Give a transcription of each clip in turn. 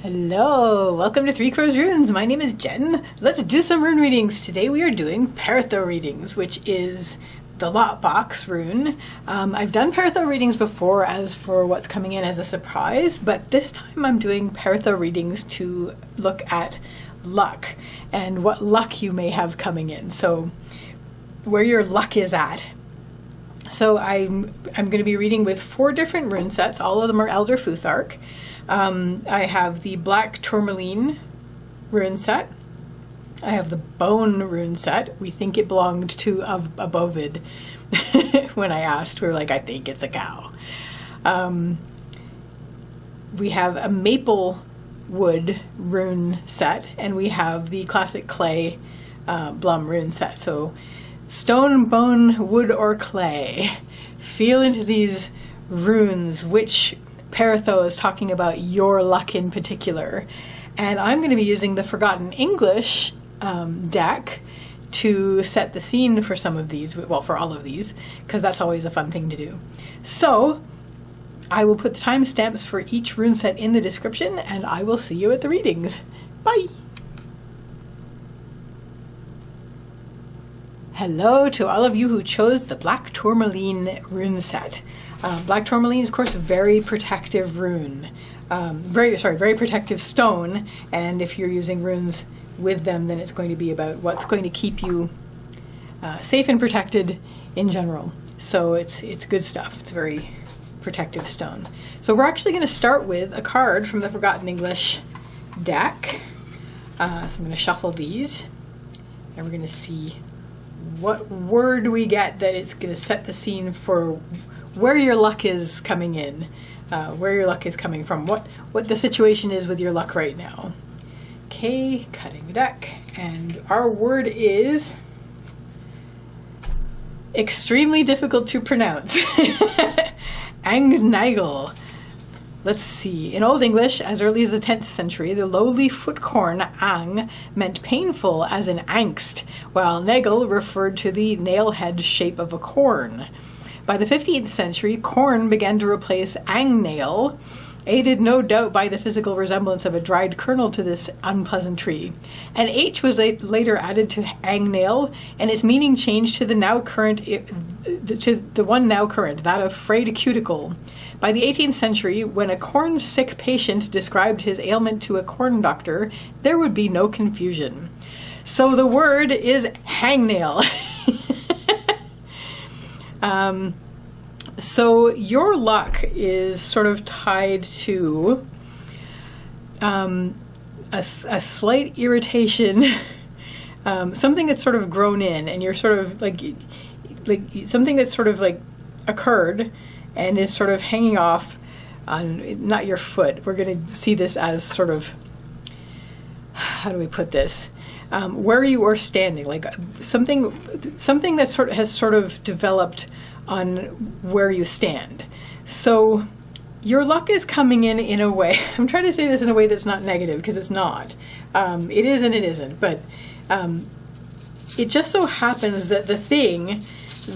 Hello, welcome to Three Crows Runes. My name is Jen. Let's do some rune readings. Today we are doing Perdho Readings, which is the lot box rune. I've done Perdho Readings before as for what's coming in as a surprise, but this time I'm doing Perdho Readings to look at luck and what luck you may have coming in. So where your luck is at. So I'm going to be reading with 4 different rune sets. All of them are Elder Futhark. I have the Black Tourmaline rune set. I have the Bone rune set. We think it belonged to a bovid. When I asked, we were like, I think it's a cow. We have a Maple Wood rune set, and we have the Classic Clay Blum rune set. So stone, bone, wood, or clay. Feel into these runes, which Perdho is talking about your luck in particular. And I'm going to be using the Forgotten English deck to set the scene for some of these, well, for all of these, because that's always a fun thing to do. So I will put the timestamps for each rune set in the description, and I will see you at the readings. Bye! Hello to all of you who chose the Black Tourmaline rune set. Black Tourmaline is, of course, a very protective rune. Very protective stone, and if you're using runes with them, then it's going to be about what's going to keep you safe and protected in general. So it's good stuff. It's a very protective stone. So we're actually going to start with a card from the Forgotten English deck. So I'm going to shuffle these, and we're going to see what word we get that it's going to set the scene for where your luck is coming in, where your luck is coming from, what the situation is with your luck right now. Okay, cutting the deck, and our word is extremely difficult to pronounce. Angnagel. Let's see. In Old English, as early as the 10th century, the lowly footcorn ang meant painful as in angst, while nagel referred to the nail-head shape of a corn. By the 15th century, corn began to replace angnail, aided no doubt by the physical resemblance of a dried kernel to this unpleasant tree. An H was later added to angnail, and its meaning changed to the one now current, that of frayed cuticle. By the 18th century, when a corn-sick patient described his ailment to a corn doctor, there would be no confusion. So the word is hangnail. So your luck is sort of tied to a slight irritation, something that's sort of grown in, and you're sort of like something that's sort of like occurred and is sort of hanging off on, not your foot. We're going to see this as sort of, how do we put this? Where you are standing, like something that has sort of developed on where you stand. So your luck is coming in a way, I'm trying to say this in a way that's not negative, because it's not. It is and it isn't, but it just so happens that the thing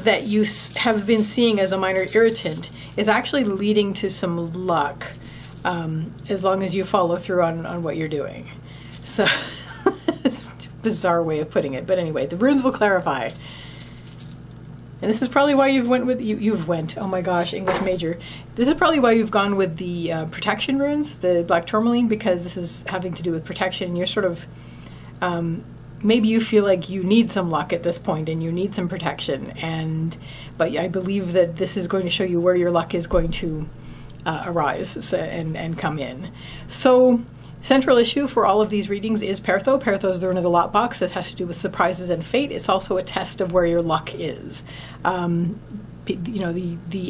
that you have been seeing as a minor irritant is actually leading to some luck, as long as you follow through on what you're doing. So it's a bizarre way of putting it, but anyway, the runes will clarify. And this is probably why oh my gosh, English major. This is probably why you've gone with the protection runes, the Black Tourmaline, because this is having to do with protection, and you're sort of, maybe you feel like you need some luck at this point and you need some protection, but I believe that this is going to show you where your luck is going to arise and come in. So central issue for all of these readings is Perdho. Perdho is the rune of the lot box. It has to do with surprises and fate. It's also a test of where your luck is. The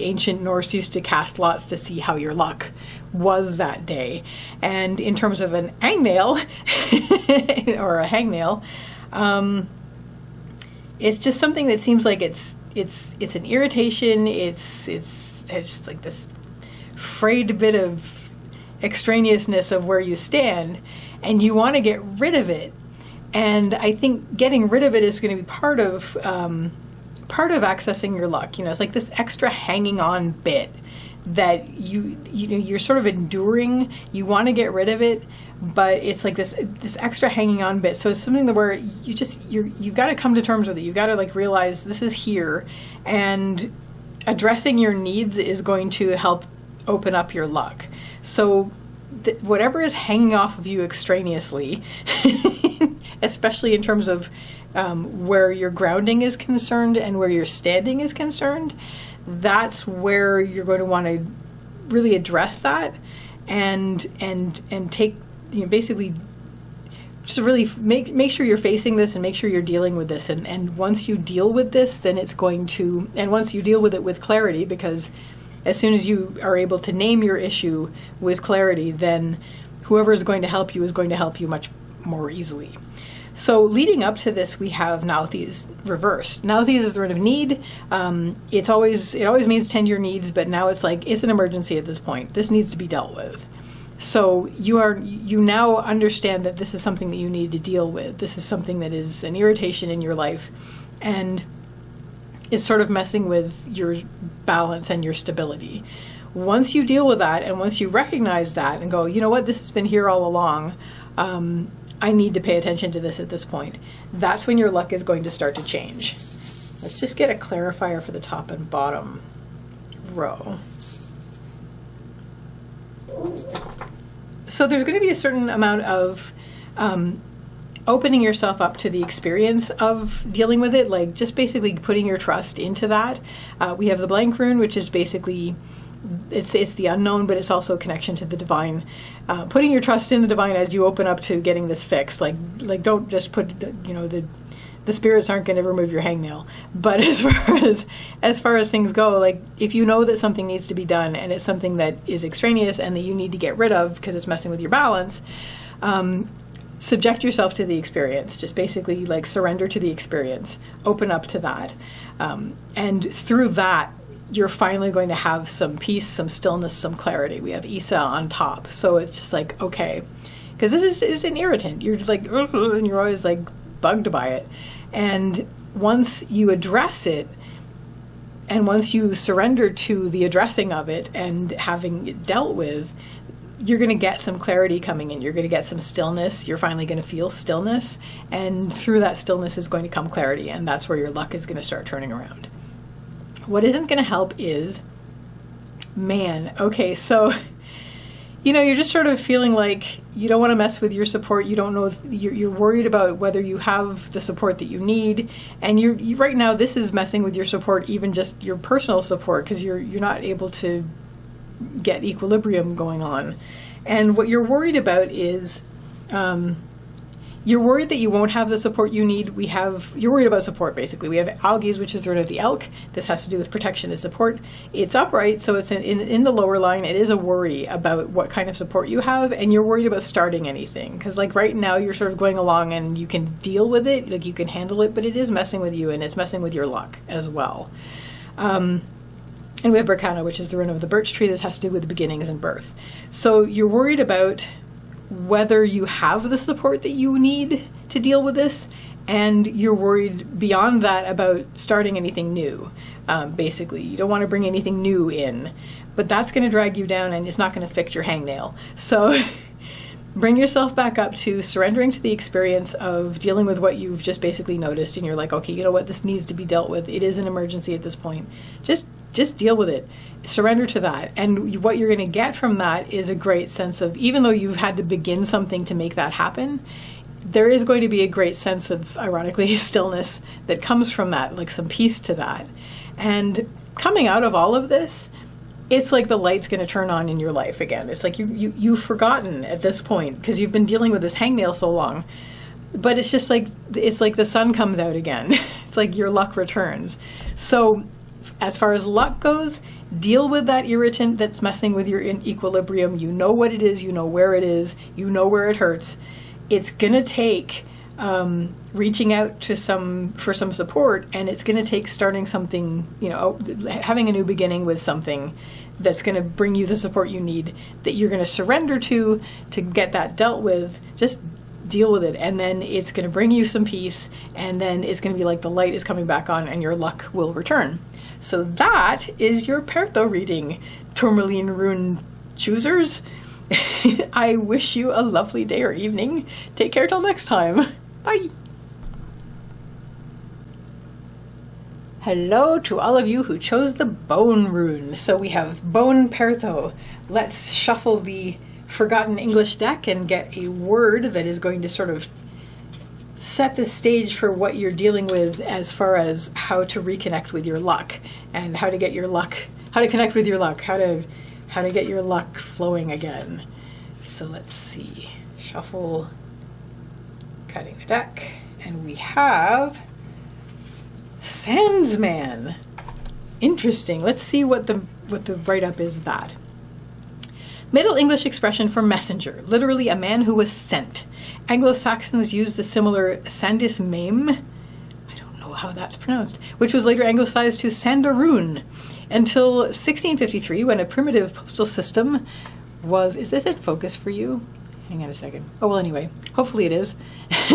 ancient Norse used to cast lots to see how your luck was that day. And in terms of an angnail, or a hangnail, it's just something that seems like it's an irritation. It's just like this frayed bit of extraneousness of where you stand, and you want to get rid of it. And I think getting rid of it is going to be part of accessing your luck. It's like this extra hanging on bit that you're sort of enduring. You want to get rid of it, but it's like this extra hanging on bit. So it's something that where you've got to come to terms with it. You've got to like realize this is here, and addressing your needs is going to help open up your luck. So whatever is hanging off of you extraneously, especially in terms of where your grounding is concerned and where your standing is concerned, that's where you're going to want to really address that and take, basically just really make sure you're facing this and make sure you're dealing with this. And once you deal with this, then it's going to, and once you deal with it with clarity, because as soon as you are able to name your issue with clarity, then whoever is going to help you is going to help you much more easily. So leading up to this, we have Nauthiz reversed. Nauthiz is the rune of need. It always means tend your needs, but now it's like it's an emergency at this point. This needs to be dealt with. So you now understand that this is something that you need to deal with. This is something that is an irritation in your life, and it's sort of messing with your balance and your stability. Once you deal with that, and once you recognize that and go, you know what, this has been here all along, I need to pay attention to this at this point, that's when your luck is going to start to change. Let's just get a clarifier for the top and bottom row. So there's going to be a certain amount of opening yourself up to the experience of dealing with it, like just basically putting your trust into that. We have the blank rune, which is basically, it's the unknown, but it's also a connection to the divine. Putting your trust in the divine as you open up to getting this fixed. Like don't just put, the spirits aren't going to remove your hangnail. But as far as things go, like if you know that something needs to be done and it's something that is extraneous and that you need to get rid of because it's messing with your balance, subject yourself to the experience. Just basically like surrender to the experience, open up to that, and through that you're finally going to have some peace, some stillness, some clarity. We have Isa on top, so it's just like, okay, because this is an irritant. You're just like, and you're always like bugged by it. And once you address it, and once you surrender to the addressing of it and having it dealt with, you're going to get some clarity coming in. You're going to get some stillness. You're finally going to feel stillness. And through that stillness is going to come clarity. And that's where your luck is going to start turning around. What isn't going to help is, man, okay, so, you're just sort of feeling like you don't want to mess with your support. You don't know if you're worried about whether you have the support that you need. And you right now, this is messing with your support, even just your personal support, because you're not able to get equilibrium going on. And what you're worried about is you're worried that you won't have the support you need. You're worried about support, basically. We have Algiz, which is the rune of the elk. This has to do with protection and support. It's upright, so it's in the lower line. It is a worry about what kind of support you have, and you're worried about starting anything. Because like right now, you're sort of going along and you can deal with it, like you can handle it, but it is messing with you, and it's messing with your luck as well. And we have Berkana, which is the rune of the birch tree. This has to do with beginnings and birth. So you're worried about whether you have the support that you need to deal with this, and you're worried beyond that about starting anything new. Basically, you don't want to bring anything new in, but that's going to drag you down and it's not going to fix your hangnail. So bring yourself back up to surrendering to the experience of dealing with what you've just basically noticed, and you're like, okay, you know what, this needs to be dealt with. It is an emergency at this point. Just deal with it. Surrender to that. And what you're going to get from that is a great sense of, even though you've had to begin something to make that happen, there is going to be a great sense of, ironically, stillness that comes from that, like some peace to that. And coming out of all of this, it's like the light's going to turn on in your life again. It's like you've forgotten at this point because you've been dealing with this hangnail so long. But it's just like, it's like the sun comes out again. It's like your luck returns. So as far as luck goes, deal with that irritant that's messing with your equilibrium. You know what it is. You know where it is. You know where it hurts. It's going to take reaching out for some support, and it's going to take starting something, having a new beginning with something that's going to bring you the support you need, that you're going to surrender to get that dealt with. Just deal with it, and then it's going to bring you some peace, and then it's going to be like the light is coming back on and your luck will return. So that is your Perdho reading. tourmaline rune choosers. I wish you a lovely day or evening. Take care till next time. Bye. Hello to all of you who chose the bone rune. So we have bone Perdho. Let's shuffle the forgotten English deck and get a word that is going to sort of set the stage for what you're dealing with as far as how to reconnect with your luck and how to get your luck, how to connect with your luck, how to get your luck flowing again. So let's see. Shuffle, cutting the deck, and we have Sandsman. Interesting. Let's see what the write-up is that. Middle English expression for messenger, literally a man who was sent. Anglo-Saxons used the similar sandis meme, I don't know how that's pronounced, which was later anglicized to sandaroon, until 1653 when a primitive postal system was, is this in focus for you? Hang on a second. Oh, well, anyway, hopefully it is.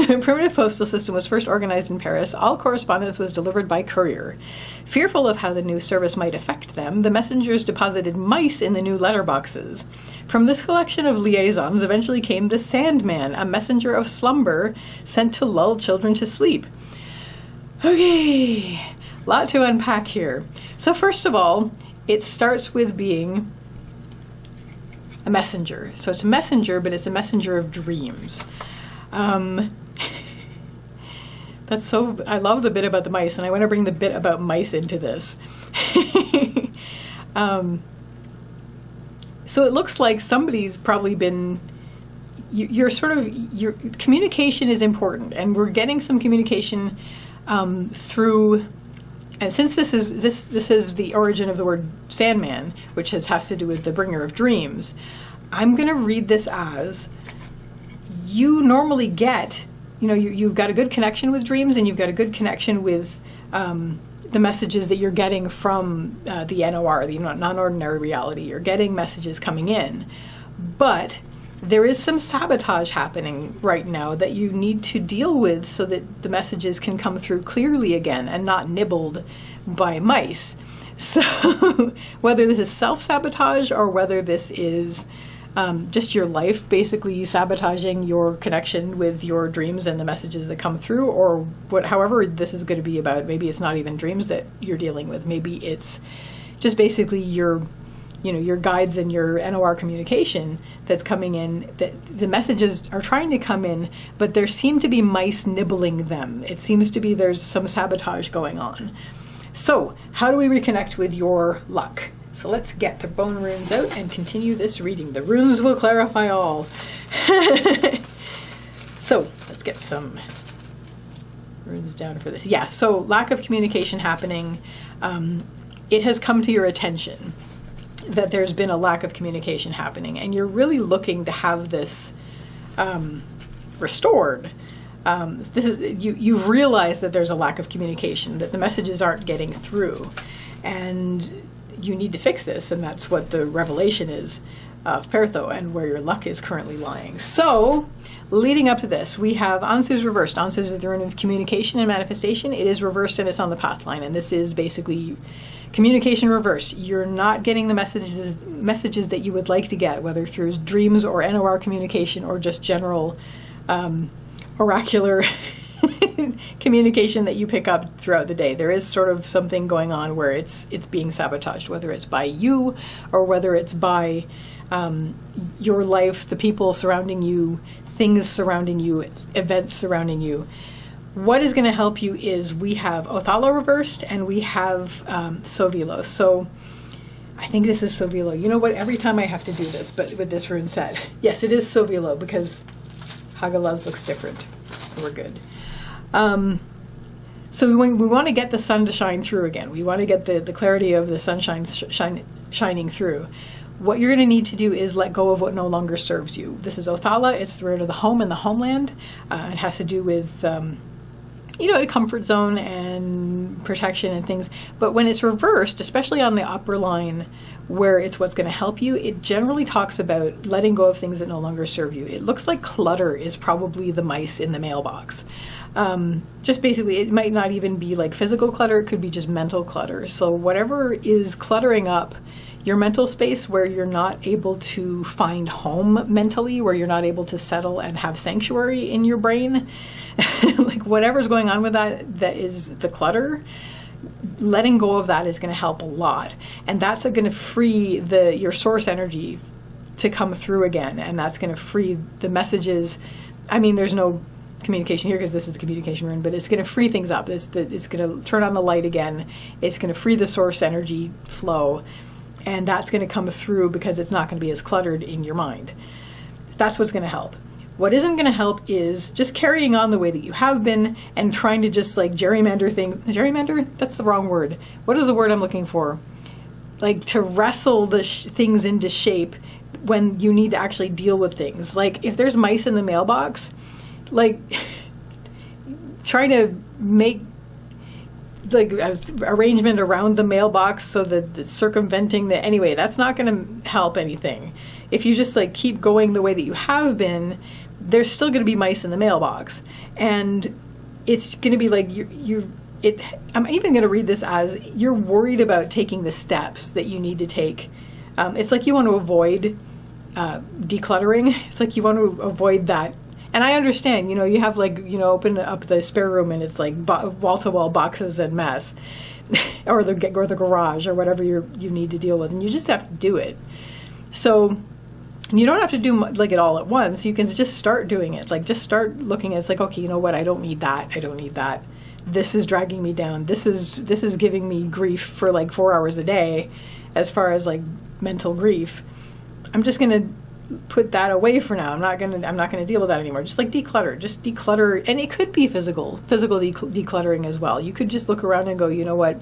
A primitive postal system was first organized in Paris. All correspondence was delivered by courier. Fearful of how the new service might affect them, the messengers deposited mice in the new letterboxes. From this collection of liaisons eventually came the Sandman, a messenger of slumber sent to lull children to sleep. Okay, lot to unpack here. So first of all, it starts with being a messenger. So it's a messenger, but it's a messenger of dreams. That's so, I love the bit about the mice, and I want to bring the bit about mice into this. So it looks like somebody's probably been, your communication is important, and we're getting some communication through. And since this is the origin of the word Sandman, which has to do with the bringer of dreams, I'm going to read this as you normally get, you've got a good connection with dreams, and you've got a good connection with the messages that you're getting from the NOR, the non-ordinary reality. You're getting messages coming in. But there is some sabotage happening right now that you need to deal with so that the messages can come through clearly again and not nibbled by mice. So whether this is self-sabotage or whether this is just your life basically sabotaging your connection with your dreams and the messages that come through, or however this is going to be about. Maybe it's not even dreams that you're dealing with. Maybe it's just basically your guides and your NOR communication that's coming in, that the messages are trying to come in, but there seem to be mice nibbling them. It seems to be there's some sabotage going on. So how do we reconnect with your luck? So let's get the bone runes out and continue this reading. The runes will clarify all. So let's get some runes down for this. Yeah, so lack of communication happening. It has come to your attention that there's been a lack of communication happening, and you're really looking to have this restored. You've realized that there's a lack of communication, that the messages aren't getting through, and you need to fix this, and that's what the revelation is of Perdho and where your luck is currently lying. So, leading up to this, we have Ansu's reversed. Ansu is the rune of communication and manifestation. It is reversed and it's on the path line, and this is basically communication reverse. You're not getting the messages that you would like to get, whether through dreams or NOR communication or just general oracular communication that you pick up throughout the day. There is sort of something going on where it's being sabotaged, whether it's by you or whether it's by your life, the people surrounding you, things surrounding you, events surrounding you. What is going to help you is we have Othala reversed and we have Sovilo. So I think this is Sovilo. You know what? Every time I have to do this, but with this rune set. Yes, it is Sovilo because Hagalaz looks different. So we're good. So we want to get the sun to shine through again. We want to get the clarity of the sunshine shining through. What you're going to need to do is let go of what no longer serves you. This is Othala. It's the rune of the home and the homeland. It has to do with a comfort zone and protection and things. But when it's reversed, especially on the upper line where it's what's going to help you, it generally talks about letting go of things that no longer serve you. It looks like clutter is probably the mice in the mailbox. Just basically, it might not even be like physical clutter. It could be just mental clutter. So whatever is cluttering up your mental space where you're not able to find home mentally, where you're not able to settle and have sanctuary in your brain, like whatever's going on with that is the clutter, letting go of that is going to help a lot. And that's going to free your source energy to come through again. And that's going to free the messages. I mean, there's no communication here because this is the communication rune, but it's going to free things up. It's going to turn on the light again. It's going to free the source energy flow. And that's going to come through because it's not going to be as cluttered in your mind. That's what's going to help. What isn't going to help is just carrying on the way that you have been and trying to just like gerrymander things. Gerrymander? That's the wrong word. What is the word I'm looking for? Like to wrestle the things into shape when you need to actually deal with things. Like if there's mice in the mailbox, like trying to make like arrangement around the mailbox so that circumventing the, anyway, that's not going to help anything. If you just like keep going the way that you have been, there's still going to be mice in the mailbox, and it's going to be like I'm even going to read this as you're worried about taking the steps that you need to take. It's like you want to avoid decluttering. It's like you want to avoid that. And I understand, you have like, open up the spare room and it's like wall-to-wall boxes and mess, or the garage or whatever you need to deal with, and you just have to do it. So you don't have to do like it all at once. You can just start doing it. Like just start looking at it's like, okay, you know what? I don't need that. I don't need that. This is dragging me down. This is giving me grief for like 4 hours a day, as far as like mental grief. I'm just going to put that away for now. I'm not going to deal with that anymore. Just like declutter, and it could be physical decluttering as well. You could just look around and go, you know what?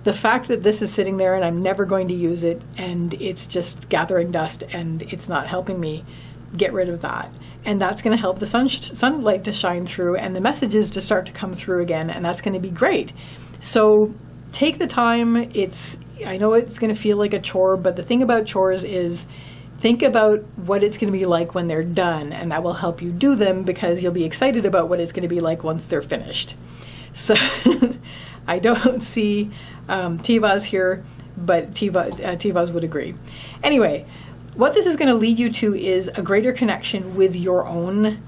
The fact that this is sitting there and I'm never going to use it and it's just gathering dust and it's not helping me, get rid of that. And that's going to help the sunlight to shine through and the messages to start to come through again, and that's going to be great. So take the time. I know it's going to feel like a chore, but the thing about chores is think about what it's going to be like when they're done, and that will help you do them because you'll be excited about what it's going to be like once they're finished. So I don't see Tivaz here, but Tivaz would agree. Anyway, what this is going to lead you to is a greater connection with your own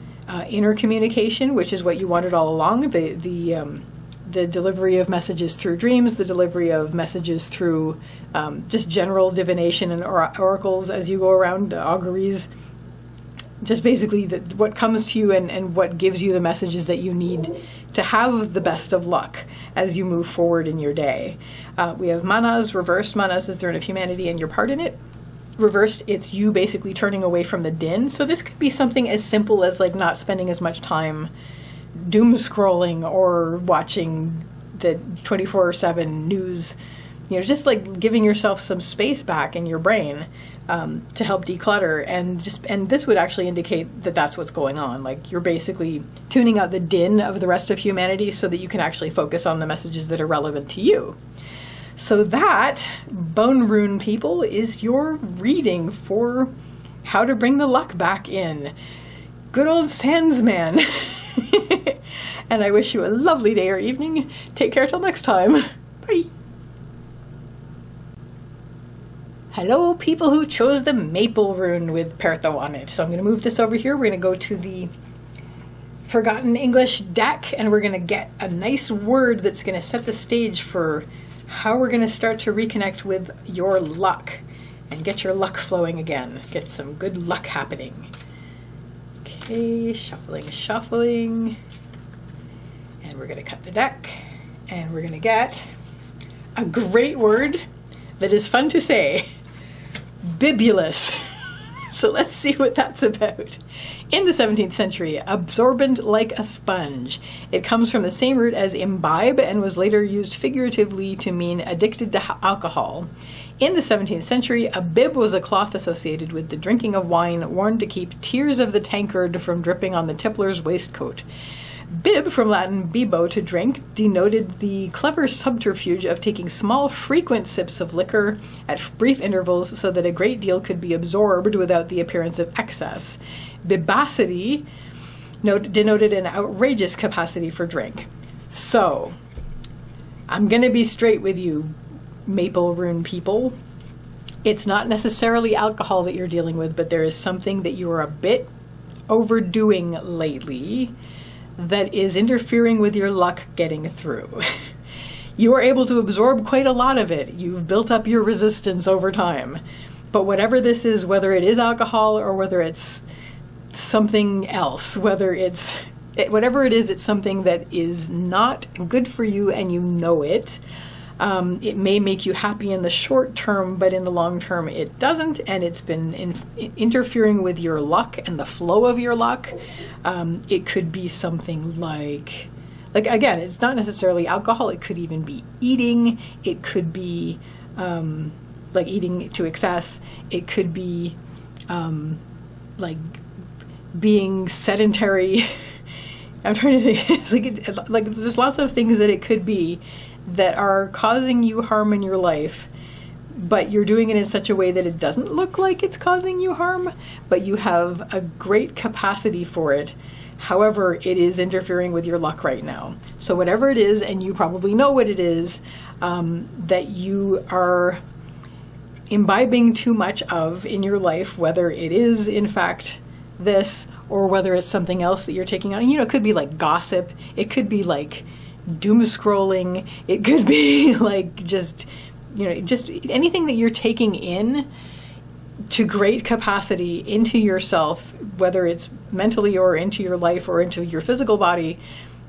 inner communication, which is what you wanted all along. The delivery of messages through dreams, the delivery of messages through just general divination and oracles as you go around, auguries. Just basically what comes to you and what gives you the messages that you need to have the best of luck as you move forward in your day. We have manas. Reversed manas is the rune of humanity and your part in it. Reversed, it's you basically turning away from the din. So this could be something as simple as like not spending as much time doom scrolling or watching the 24/7 news, just like giving yourself some space back in your brain to help declutter, and this would actually indicate that that's what's going on. Like you're basically tuning out the din of the rest of humanity so that you can actually focus on the messages that are relevant to you. So that, Bone Rune people, is your reading for how to bring the luck back in. Good old Sandsman. And I wish you a lovely day or evening. Take care till next time. Bye. Hello, people who chose the maple rune with Perdho on it. So I'm going to move this over here. We're going to go to the Forgotten English deck, and we're going to get a nice word that's going to set the stage for how we're going to start to reconnect with your luck and get your luck flowing again. Get some good luck happening. Okay, shuffling. And we're going to cut the deck, and we're going to get a great word that is fun to say. Bibulous. So let's see what that's about. In the 17th century, absorbent like a sponge. It comes from the same root as imbibe and was later used figuratively to mean addicted to alcohol. In the 17th century, a bib was a cloth associated with the drinking of wine worn to keep tears of the tankard from dripping on the tippler's waistcoat. Bib, from Latin bibo, to drink, denoted the clever subterfuge of taking small, frequent sips of liquor at brief intervals so that a great deal could be absorbed without the appearance of excess. Bibacity denoted an outrageous capacity for drink. So, I'm going to be straight with you, Maple Rune people. It's not necessarily alcohol that you're dealing with, but there is something that you are a bit overdoing lately that is interfering with your luck getting through. You are able to absorb quite a lot of it. You've built up your resistance over time. But whatever this is, whether it is alcohol or whether it's something else, whatever it is, it's something that is not good for you and you know it. It may make you happy in the short term, but in the long term it doesn't, and it's been interfering with your luck and the flow of your luck. It could be something like again, it's not necessarily alcohol. It could even be eating. It could be like eating to excess. It could be like being sedentary. I'm trying to think. It's like there's lots of things that it could be that are causing you harm in your life, but you're doing it in such a way that it doesn't look like it's causing you harm, but you have a great capacity for it. However, it is interfering with your luck right now. So whatever it is, and you probably know what it is, that you are imbibing too much of in your life, whether it is in fact this or whether it's something else that you're taking on. It could be like gossip. It could be like doom scrolling. It could be like just anything that you're taking in to great capacity into yourself, whether it's mentally or into your life or into your physical body,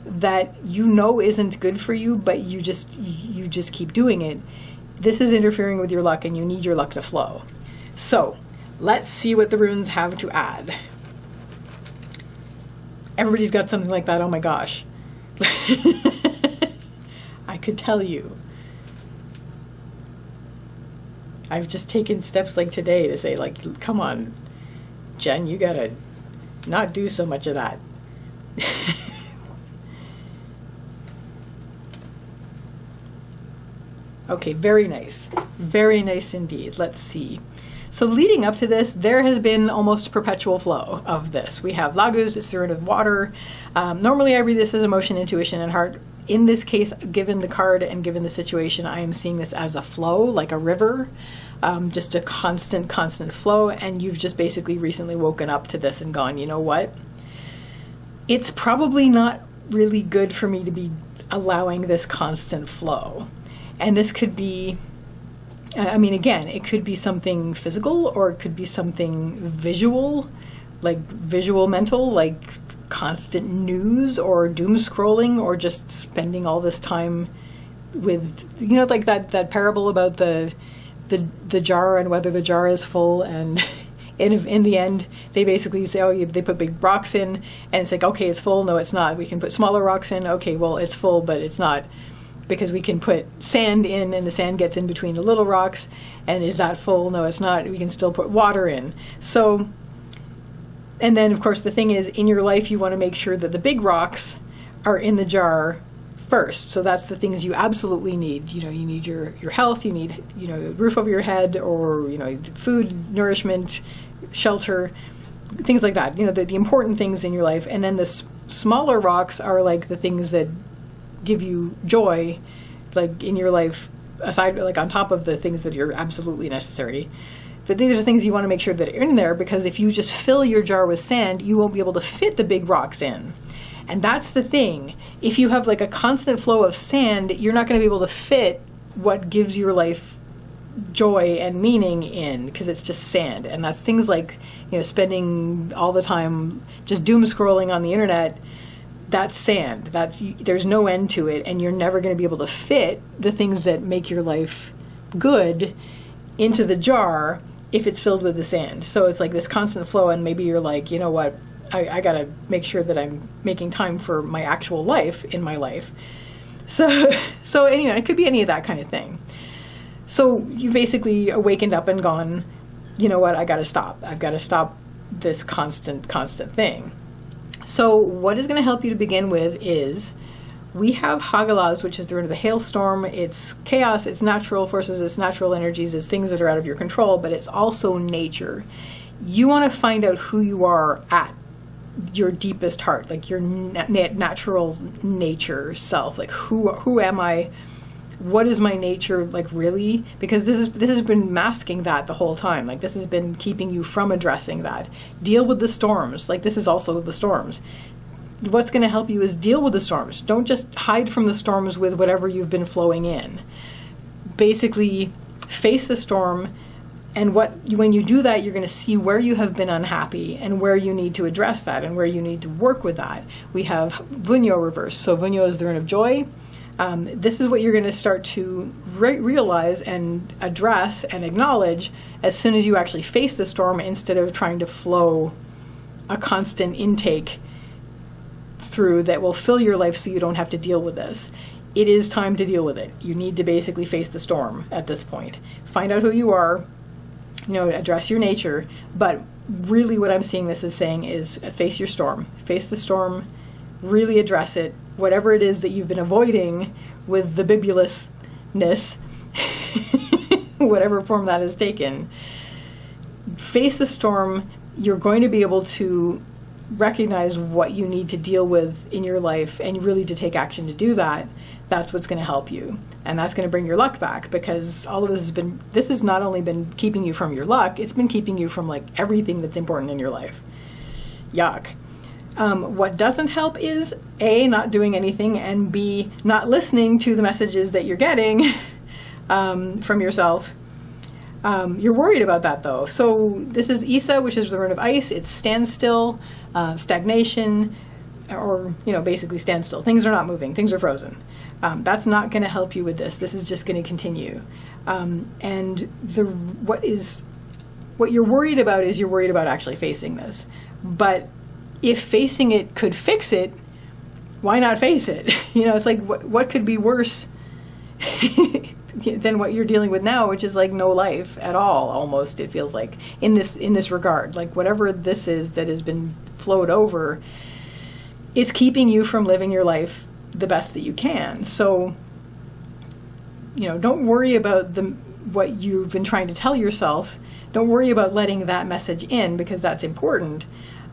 that isn't good for you, but you just keep doing it. This is interfering with your luck and you need your luck to flow. So let's see what the runes have to add. Everybody's got something like that. Oh my gosh. I could tell you. I've just taken steps like today to say, like, come on, Jen, you gotta not do so much of that. Okay, very nice. Very nice indeed. Let's see. So leading up to this, there has been almost perpetual flow of this. We have Laguz, it's the rune of water. Normally I read this as emotion, intuition, and heart. In this case, given the card and given the situation, I am seeing this as a flow, like a river, just a constant flow. And you've just basically recently woken up to this and gone, you know what? It's probably not really good for me to be allowing this constant flow. And this could be, again, it could be something physical or it could be something visual, like visual mental, like constant news or doom scrolling or just spending all this time with, like that parable about the jar and whether the jar is full, and in the end they basically say, they put big rocks in and it's like, okay, it's full. No, it's not. We can put smaller rocks in. Okay, well, it's full, but it's not, because we can put sand in and the sand gets in between the little rocks, and is that full? No, it's not. We can still put water in. So, and then of course the thing is, in your life you want to make sure that the big rocks are in the jar first. So that's the things you absolutely need. You need your health, you need, a roof over your head, or, food, nourishment, shelter, things like that. The important things in your life. And then the smaller rocks are like the things that give you joy, like in your life, aside, like on top of the things that are absolutely necessary. But these are things you want to make sure that are in there, because if you just fill your jar with sand, you won't be able to fit the big rocks in. And that's the thing. If you have like a constant flow of sand, you're not going to be able to fit what gives your life joy and meaning in, because it's just sand. And that's things like, spending all the time just doom scrolling on the internet. That's sand. There's no end to it, and you're never going to be able to fit the things that make your life good into the jar if it's filled with the sand. So it's like this constant flow, and maybe you're like, you know what, I got to make sure that I'm making time for my actual life in my life. So anyway, it could be any of that kind of thing. So you basically awakened up and gone, you know what, I got to stop. I've got to stop this constant thing. So what is going to help you to begin with is, we have Hagalaz, which is the rune of the hailstorm. It's chaos, it's natural forces, it's natural energies, it's things that are out of your control, but it's also nature. You want to find out who you are at your deepest heart, like your natural nature self. Like, who am I? what is my nature like really? Because this has been masking that the whole time. Like this has been keeping you from addressing that. Deal with the storms. Like this is also the storms. What's going to help you is deal with the storms. Don't just hide from the storms with whatever you've been flowing in. Basically, face the storm, and when you do that, you're going to see where you have been unhappy and where you need to address that and where you need to work with that. We have Vunyo reverse. So Vunyo is the rune of joy. This is what you're going to start to realize and address and acknowledge as soon as you actually face the storm, instead of trying to flow a constant intake through that will fill your life so you don't have to deal with this. It is time to deal with it. You need to basically face the storm at this point. Find out who you are, address your nature. But really what I'm seeing this as saying is face your storm. Face the storm, really address it. Whatever it is that you've been avoiding with the bibulousness, whatever form that has taken, face the storm. You're going to be able to recognize what you need to deal with in your life and really to take action to do that. That's what's going to help you. And that's going to bring your luck back, because all of this has not only been keeping you from your luck, it's been keeping you from like everything that's important in your life. Yuck. What doesn't help is A, not doing anything, and B, not listening to the messages that you're getting from yourself. You're worried about that though. So this is Isa, which is the rune of ice. It's standstill, stagnation, or basically standstill. Things are not moving. Things are frozen. That's not going to help you with this. This is just going to continue. And what you're worried about is you're worried about actually facing this. But if facing it could fix it, why not face it? It's like what could be worse than what you're dealing with now, which is like no life at all. Almost, it feels like in this regard, like whatever this is that has been flowed over, it's keeping you from living your life the best that you can. So, don't worry about what you've been trying to tell yourself. Don't worry about letting that message in, because that's important.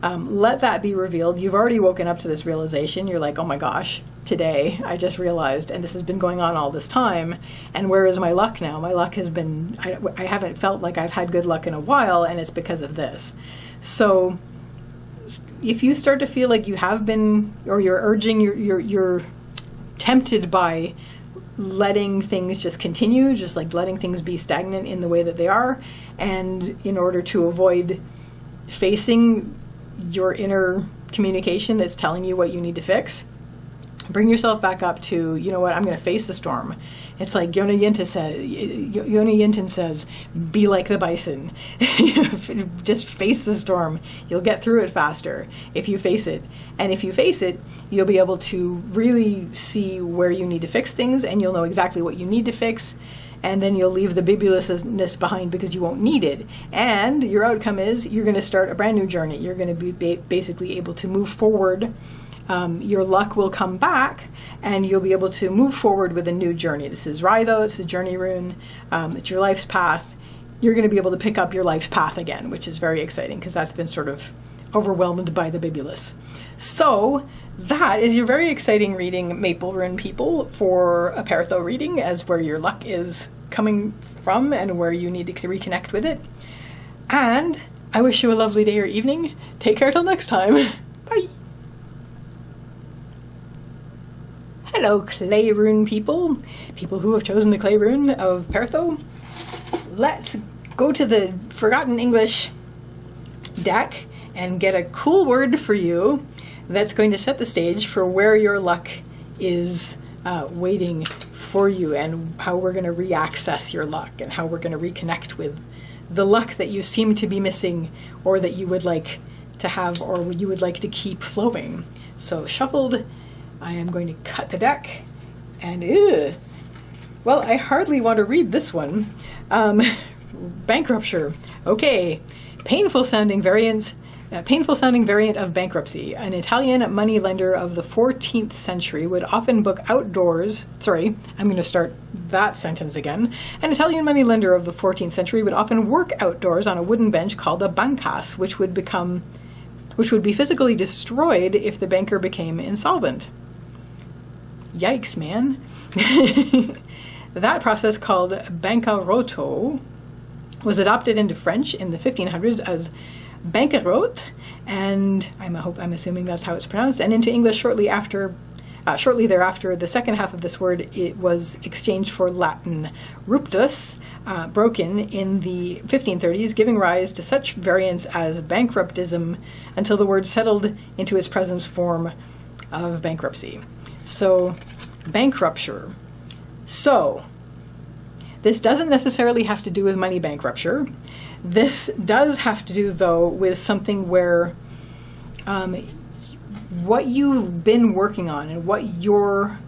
Let that be revealed. You've already woken up to this realization. You're like, oh my gosh, today I just realized, and this has been going on all this time, and where is my luck now? My luck has been, I haven't felt like I've had good luck in a while, and it's because of this. So if you start to feel like you have been, or you're urging, you're tempted by letting things just continue, just like letting things be stagnant in the way that they are, and in order to avoid facing your inner communication that's telling you what you need to fix, bring yourself back up to, I'm going to face the storm. It's like Yona Yinton says, be like the bison. Just face the storm. You'll get through it faster if you face it. And if you face it, you'll be able to really see where you need to fix things, and you'll know exactly what you need to fix. And then you'll leave the bibulousness behind because you won't need it. And your outcome is you're going to start a brand new journey. You're going to be basically able to move forward. Your luck will come back, and you'll be able to move forward with a new journey. This is Raido. It's a journey rune. It's your life's path. You're going to be able to pick up your life's path again, which is very exciting because that's been sort of overwhelmed by the bibulous. So that is your very exciting reading, Maple Rune people, for a Perdho reading, as where your luck is coming from and where you need to reconnect with it. And I wish you a lovely day or evening. Take care till next time. Bye. Hello, clay rune people who have chosen the clay rune of Perdho. Let's go to the Forgotten English deck and get a cool word for you that's going to set the stage for where your luck is waiting for you, and how we're going to reaccess your luck, and how we're going to reconnect with the luck that you seem to be missing, or that you would like to have, or you would like to keep flowing. So shuffled, I am going to cut the deck, and well, I hardly want to read this one. Bankrupture. Okay, painful sounding variant of bankruptcy. An Italian money lender of the 14th century would often book outdoors. Sorry, I'm going to start that sentence again. An Italian money lender of the 14th century would often work outdoors on a wooden bench called a bancas, which would be physically destroyed if the banker became insolvent. Yikes, man. That process, called bancaroto, was adopted into French in the 1500s as banqueroute, and I'm assuming that's how it's pronounced, and into English shortly thereafter. The second half of this word, it was exchanged for Latin ruptus, broken in the 1530s, giving rise to such variants as bankruptism until the word settled into its present form of bankruptcy. So, bankrupture. So, this doesn't necessarily have to do with money bankrupture. This does have to do, though, with something where what you've been working on and what your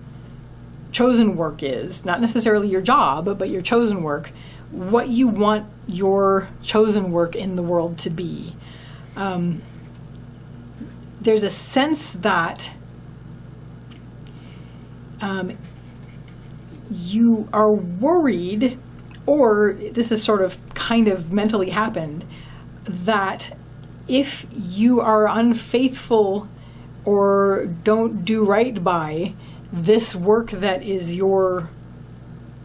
chosen work is, not necessarily your job, but your chosen work, what you want your chosen work in the world to be. There's a sense that you are worried, or this is sort of kind of mentally happened, that if you are unfaithful or don't do right by this work that is your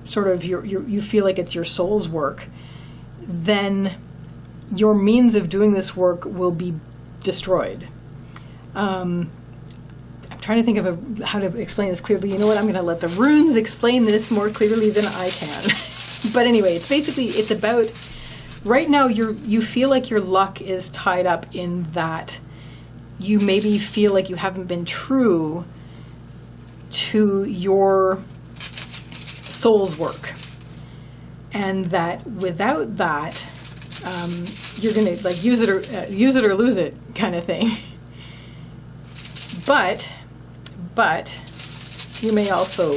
sort of you feel like it's your soul's work, then your means of doing this work will be destroyed. I'm trying to think of how to explain this clearly. You know what? I'm going to let the runes explain this more clearly than I can. But anyway, it's about right now you feel like your luck is tied up in that you maybe feel like you haven't been true to your soul's work, and that without that you're going to like use it or lose it kind of thing. But you may also,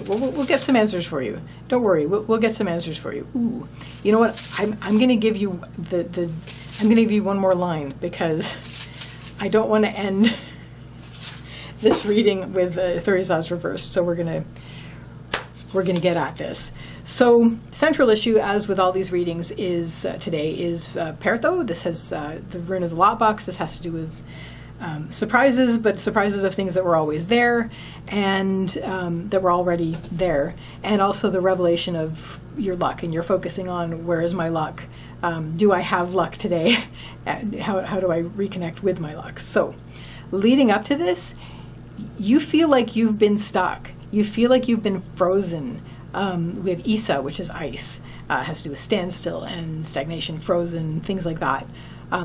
we'll get some answers for you. Don't worry, we'll get some answers for you. Ooh, you know what? I'm going to give you I'm going to give you one more line, because I don't want to end this reading with Thurisaz reversed. So we're going to get at this. So central issue, as with all these readings, is today is Perdho. This has the rune of the lot box. This has to do with surprises, but surprises of things that were always there and that were already there, and also the revelation of your luck, and you're focusing on, where is my luck? Do I have luck today? How do I reconnect with my luck? So leading up to this, you feel like you've been stuck. You feel like you've been frozen. We have Isa, which is ice. Has to do with standstill and stagnation, frozen, things like that.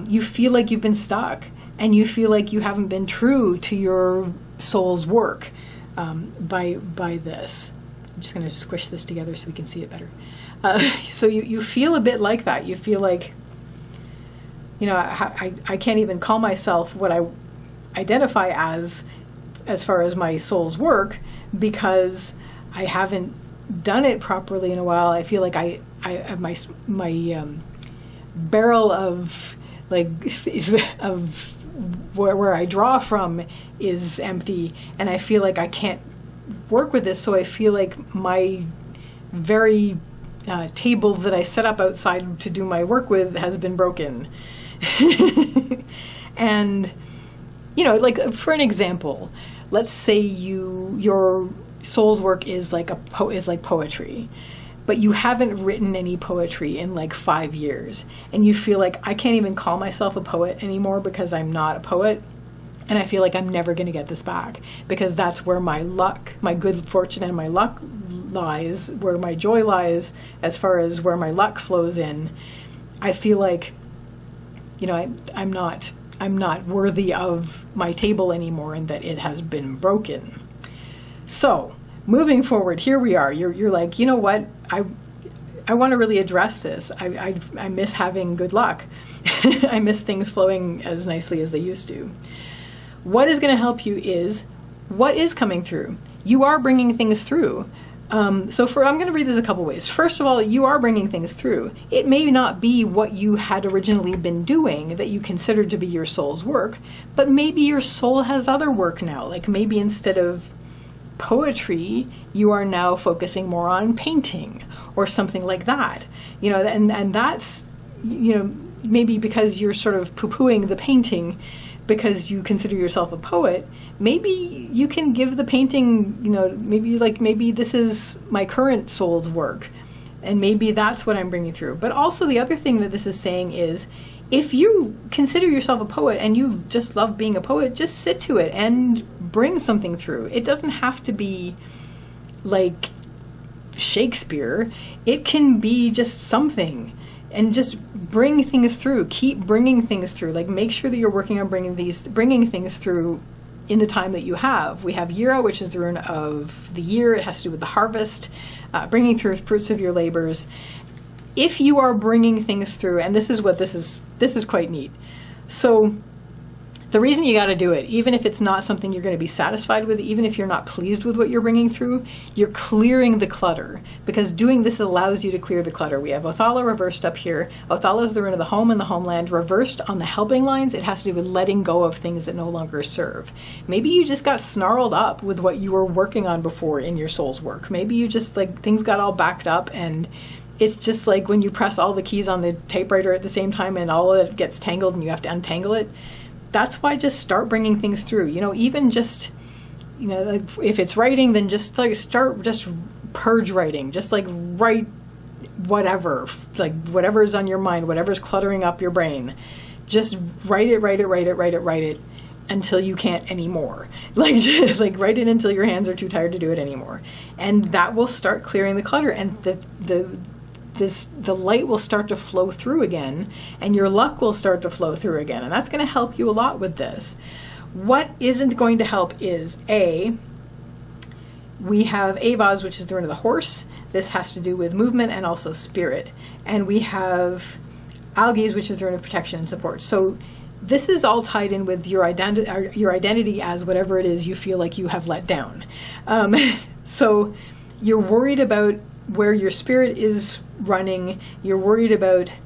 You feel like you've been stuck, and you feel like you haven't been true to your soul's work by this. I'm just going to squish this together so we can see it better. So you feel a bit like that. You feel like, I can't even call myself what I identify as far as my soul's work, because I haven't done it properly in a while. I feel like I have my barrel of where I draw from is empty, and I feel like I can't work with this. So I feel like my very table that I set up outside to do my work with has been broken. And for an example, let's say your soul's work is like poetry, but you haven't written any poetry in like 5 years, and you feel like, I can't even call myself a poet anymore because I'm not a poet, and I feel like I'm never going to get this back, because that's where my luck, my good fortune and my luck lies, where my joy lies, as far as where my luck flows in. I feel like, I'm not worthy of my table anymore, and that it has been broken. So moving forward, here we are. You're like, you know what? I want to really address this. I miss having good luck. I miss things flowing as nicely as they used to. What is going to help you is what is coming through. You are bringing things through. I'm going to read this a couple ways. First of all, you are bringing things through. It may not be what you had originally been doing that you considered to be your soul's work, but maybe your soul has other work now. Like maybe instead of poetry, you are now focusing more on painting or something like that. And that's, maybe because you're sort of poo-pooing the painting because you consider yourself a poet, maybe you can give the painting, maybe this is my current soul's work, and maybe that's what I'm bringing through. But also the other thing that this is saying is, if you consider yourself a poet and you just love being a poet, just sit to it and bring something through. It doesn't have to be like Shakespeare. It can be just something, and just bring things through. Keep bringing things through. Like, make sure that you're working on bringing things through in the time that you have. We have Yira, which is the rune of the year. It has to do with the harvest, bringing through fruits of your labors. If you are bringing things through, and this is quite neat. So the reason you got to do it, even if it's not something you're going to be satisfied with, even if you're not pleased with what you're bringing through, you're clearing the clutter, because doing this allows you to clear the clutter. We have Othala reversed up here. Othala is the rune of the home and the homeland. Reversed on the helping lines, it has to do with letting go of things that no longer serve. Maybe you just got snarled up with what you were working on before in your soul's work. Maybe you just, like, things got all backed up, and it's just like when you press all the keys on the typewriter at the same time and all of it gets tangled and you have to untangle it. That's why just start bringing things through. Even just, like if it's writing, then just like just purge writing. Just like write whatever, like whatever's on your mind, whatever's cluttering up your brain. Just write it until you can't anymore. Like, just, like write it until your hands are too tired to do it anymore. And that will start clearing the clutter, and the light will start to flow through again, and your luck will start to flow through again, and that's going to help you a lot with this. What isn't going to help is, we have Avaz, which is the rune of the horse. This has to do with movement and also spirit. And we have Algiz, which is the rune of protection and support. So this is all tied in with your identity as whatever it is you feel like you have let down. So you're worried about where your spirit is running. You're worried about,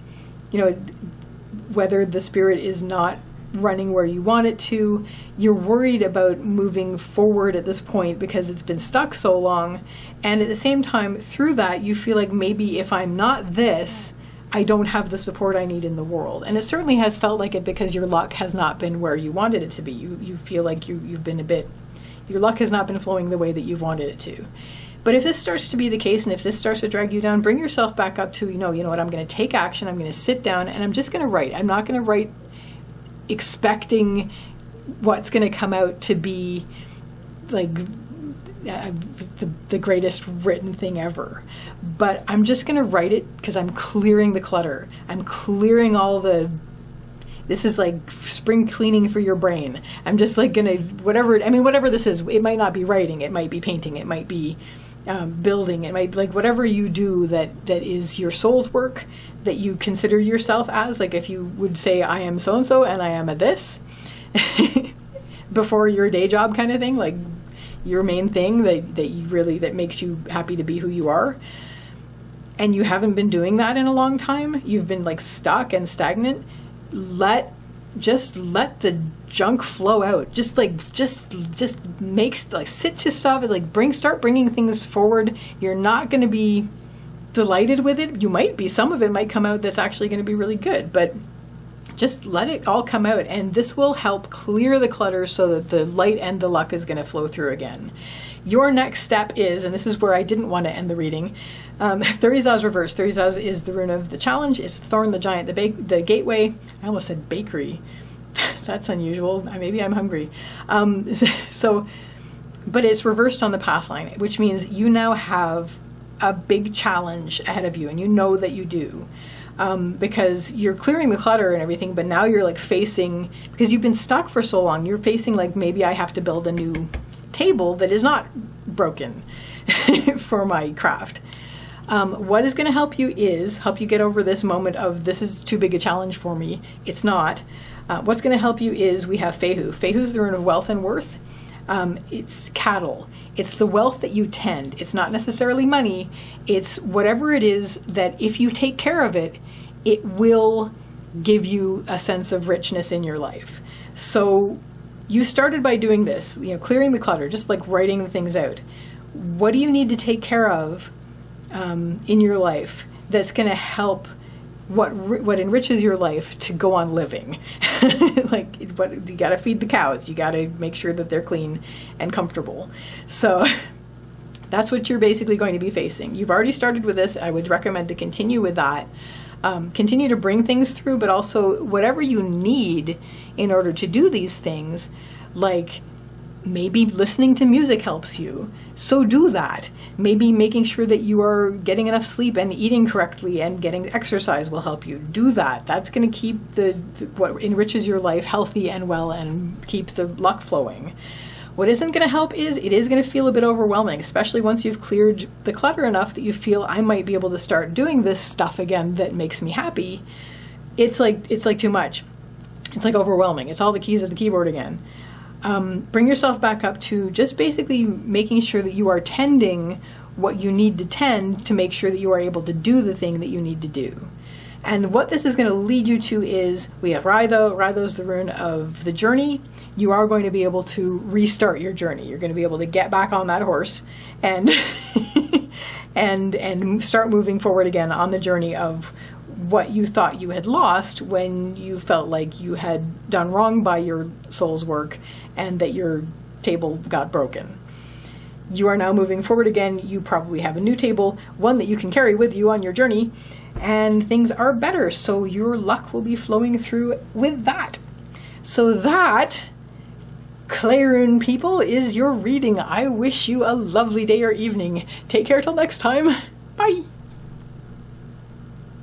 whether the spirit is not running where you want it to. You're worried about moving forward at this point because it's been stuck so long. And at the same time, through that, you feel like maybe if I'm not this, I don't have the support I need in the world. And it certainly has felt like it because your luck has not been where you wanted it to be. You feel like you've been your luck has not been flowing the way that you've wanted it to. But if this starts to be the case, and if this starts to drag you down, bring yourself back up to, you know what, I'm going to take action, I'm going to sit down, and I'm just going to write. I'm not going to write expecting what's going to come out to be like the greatest written thing ever. But I'm just going to write it because I'm clearing the clutter. I'm clearing this is like spring cleaning for your brain. I'm just like going to, whatever this is, it might not be writing, it might be painting, it might be building, it might, like, whatever you do that is your soul's work, that you consider yourself as, like if you would say, I am so-and-so and I am a this, before your day job kind of thing, like your main thing that makes you happy to be who you are, and you haven't been doing that in a long time, you've been like stuck and stagnant, let the junk flow out. Just sit to stuff, like start bringing things forward. You're not going to be delighted with it. You might be, some of it might come out that's actually going to be really good, but just let it all come out, and this will help clear the clutter so that the light and the luck is going to flow through again. Your next step is, and this is where I didn't want to end the reading, Thurizaz reverse. Thurizaz is the rune of the challenge. It's the thorn, the giant, the gateway. I almost said bakery. That's unusual. Maybe I'm hungry. But it's reversed on the path line, which means you now have a big challenge ahead of you, and you know that you do. Because you're clearing the clutter and everything, but now you're like facing, because you've been stuck for so long, you're facing like, maybe I have to build a new table that is not broken for my craft. What is going to help you get over this moment of, this is too big a challenge for me. It's not. What's going to help you is, we have Fehu. Fehu's the rune of wealth and worth. It's cattle. It's the wealth that you tend. It's not necessarily money. It's whatever it is that if you take care of it, it will give you a sense of richness in your life. So you started by doing this, clearing the clutter, just like writing things out. What do you need to take care of in your life that's going to help what enriches your life to go on living. Like, but you got to feed the cows. You got to make sure that they're clean and comfortable. So that's what you're basically going to be facing. You've already started with this. I would recommend to continue with that. Continue to bring things through, but also whatever you need in order to do these things, like maybe listening to music helps you. So do that. Maybe making sure that you are getting enough sleep and eating correctly and getting exercise will help you. Do that. That's going to keep what enriches your life healthy and well and keep the luck flowing. What isn't going to help is it is going to feel a bit overwhelming, especially once you've cleared the clutter enough that you feel I might be able to start doing this stuff again that makes me happy. It's like too much. It's like overwhelming. It's all the keys at the keyboard again. Bring yourself back up to just basically making sure that you are tending what you need to tend to make sure that you are able to do the thing that you need to do. And what this is going to lead you to is, we have Rydho. Rydho's the rune of the journey. You are going to be able to restart your journey. You're going to be able to get back on that horse and and start moving forward again on the journey of what you thought you had lost when you felt like you had done wrong by your soul's work and that your table got broken. You are now moving forward again. You probably have a new table, one that you can carry with you on your journey, and things are better. So your luck will be flowing through with that. So that, Clay Rune people, is your reading. I wish you a lovely day or evening. Take care till next time. Bye.